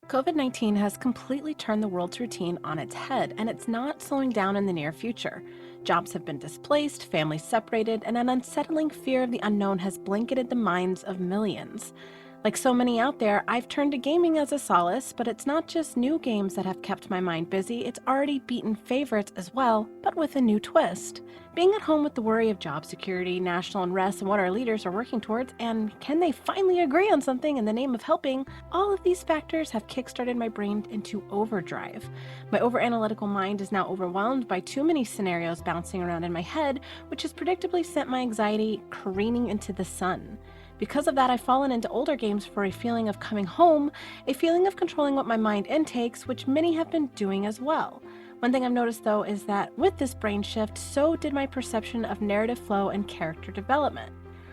COVID-19 has completely turned the world's routine on its head, and it's not slowing down in the near future. Jobs have been displaced, families separated, and an unsettling fear of the unknown has blanketed the minds of millions. Like so many out there, I've turned to gaming as a solace, but it's not just new games that have kept my mind busy, it's already beaten favorites as well, but with a new twist. Being at home with the worry of job security, national unrest, and what our leaders are working towards, and can they finally agree on something in the name of helping, all of these factors have kickstarted my brain into overdrive. My overanalytical mind is now overwhelmed by too many scenarios bouncing around in my head, which has predictably sent my anxiety careening into the sun. Because of that, I've fallen into older games for a feeling of coming home, a feeling of controlling what my mind intakes, which many have been doing as well. One thing I've noticed though is that with this brain shift, so did my perception of narrative flow and character development.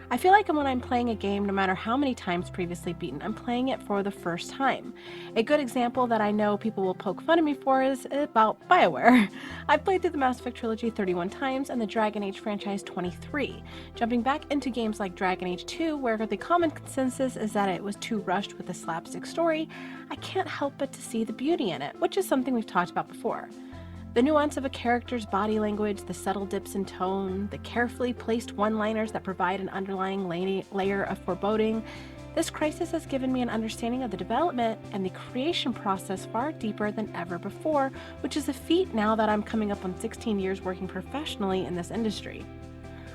I feel like when I'm playing a game, no matter how many times previously beaten, I'm playing it for the first time. A good example that I know people will poke fun at me for is about BioWare. I've played through the Mass Effect trilogy 31 times and the Dragon Age franchise 23. Jumping back into games like Dragon Age 2, where the common consensus is that it was too rushed with a slapstick story, I can't help but to see the beauty in it, which is something we've talked about before. The nuance of a character's body language, the subtle dips in tone, the carefully placed one-liners that provide an underlying layer of foreboding. This crisis has given me an understanding of the development and the creation process far deeper than ever before, which is a feat now that I'm coming up on 16 years working professionally in this industry.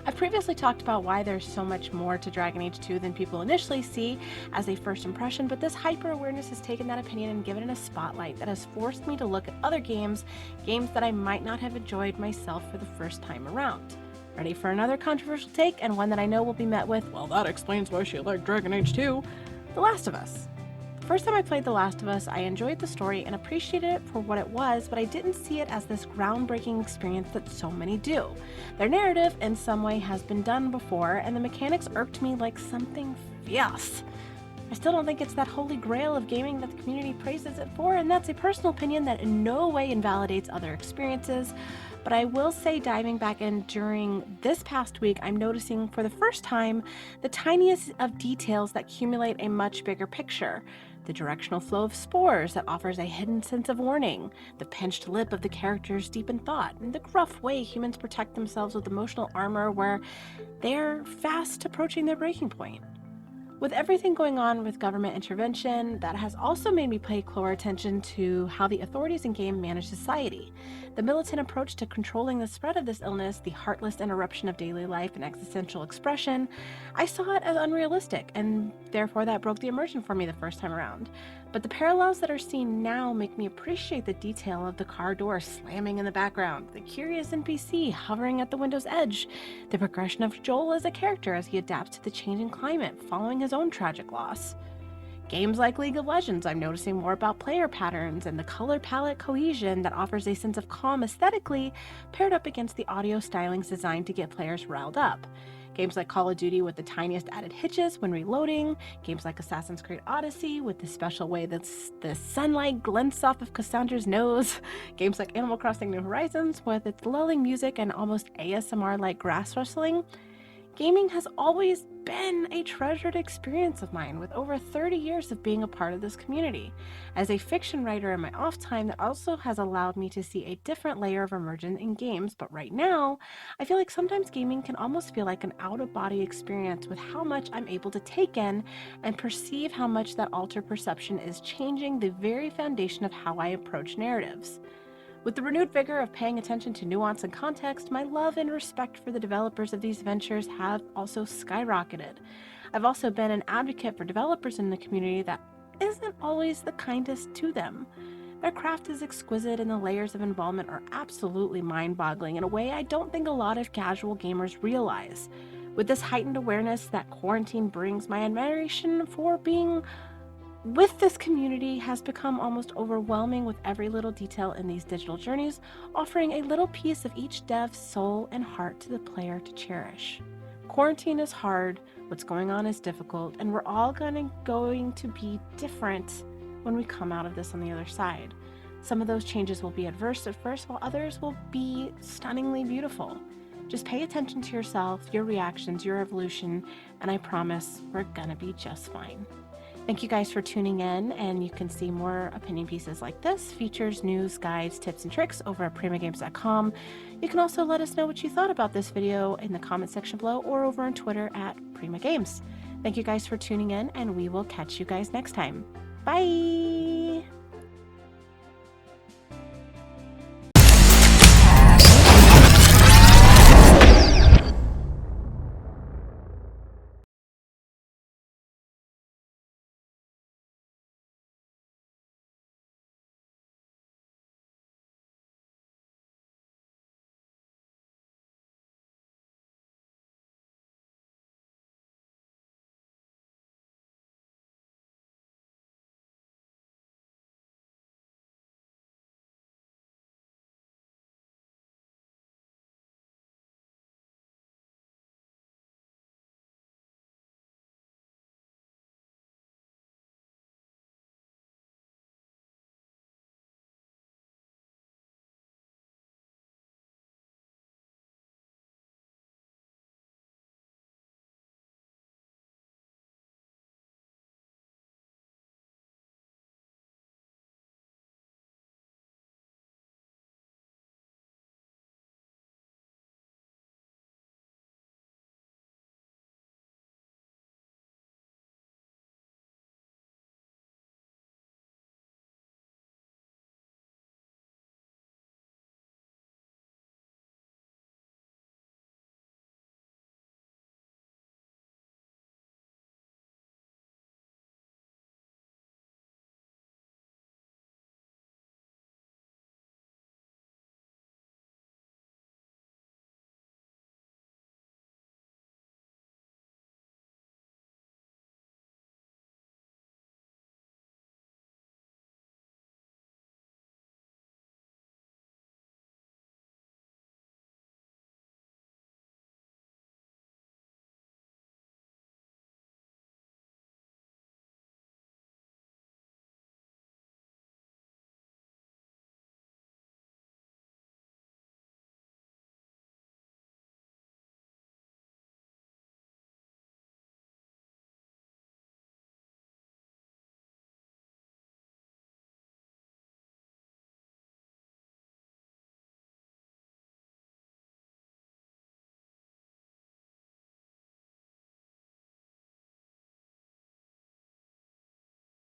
I've previously talked about why there's so much more to Dragon Age 2 than people initially see as a first impression, but this hyper-awareness has taken that opinion and given it a spotlight that has forced me to look at other games that I might not have enjoyed myself for the first time around. Ready for another controversial take, and one that I know will be met with, well, that explains why she liked Dragon Age 2, The Last of Us. The first time I played The Last of Us, I enjoyed the story and appreciated it for what it was, but I didn't see it as this groundbreaking experience that so many do. Their narrative, in some way, has been done before, and the mechanics irked me like something fierce. I still don't think it's that holy grail of gaming that the community praises it for, and that's a personal opinion that in no way invalidates other experiences. But I will say, diving back in during this past week, I'm noticing for the first time the tiniest of details that accumulate a much bigger picture. The directional flow of spores that offers a hidden sense of warning, the pinched lip of the characters deep in thought, and the gruff way humans protect themselves with emotional armor where they're fast approaching their breaking point. With everything going on with government intervention, that has also made me pay closer attention to how the authorities in game manage society. The militant approach to controlling the spread of this illness, the heartless interruption of daily life and existential expression, I saw it as unrealistic, and therefore that broke the immersion for me the first time around. But the parallels that are seen now make me appreciate the detail of the car door slamming in the background, the curious NPC hovering at the window's edge, the progression of Joel as a character as he adapts to the changing climate following his own tragic loss. Games like League of Legends, I'm noticing more about player patterns and the color palette cohesion that offers a sense of calm aesthetically, paired up against the audio stylings designed to get players riled up. Games like Call of Duty with the tiniest added hitches when reloading, games like Assassin's Creed Odyssey with the special way that the sunlight glints off of Cassandra's nose, games like Animal Crossing New Horizons with its lulling music and almost ASMR-like grass rustling. Gaming has always been a treasured experience of mine, with over 30 years of being a part of this community. As a fiction writer in my off time, that also has allowed me to see a different layer of immersion in games, but right now, I feel like sometimes gaming can almost feel like an out-of-body experience with how much I'm able to take in and perceive how much that altered perception is changing the very foundation of how I approach narratives. With the renewed vigor of paying attention to nuance and context, my love and respect for the developers of these ventures have also skyrocketed. I've also been an advocate for developers in the community that isn't always the kindest to them. Their craft is exquisite and the layers of involvement are absolutely mind-boggling in a way I don't think a lot of casual gamers realize. With this heightened awareness that quarantine brings, my admiration for being with this community has become almost overwhelming, with every little detail in these digital journeys offering a little piece of each dev's soul and heart to the player to cherish. Quarantine is hard, what's going on is difficult, and we're all going to be different when we come out of this on the other side. Some of those changes will be adverse at first, while others will be stunningly beautiful. Just pay attention to yourself, your reactions, your evolution, and I promise we're gonna be just fine. Thank you guys for tuning in, and you can see more opinion pieces like this, features, news, guides, tips, and tricks over at primagames.com. You can also let us know what you thought about this video in the comment section below or over on Twitter at Prima Games. Thank you guys for tuning in, and we will catch you guys next time. Bye!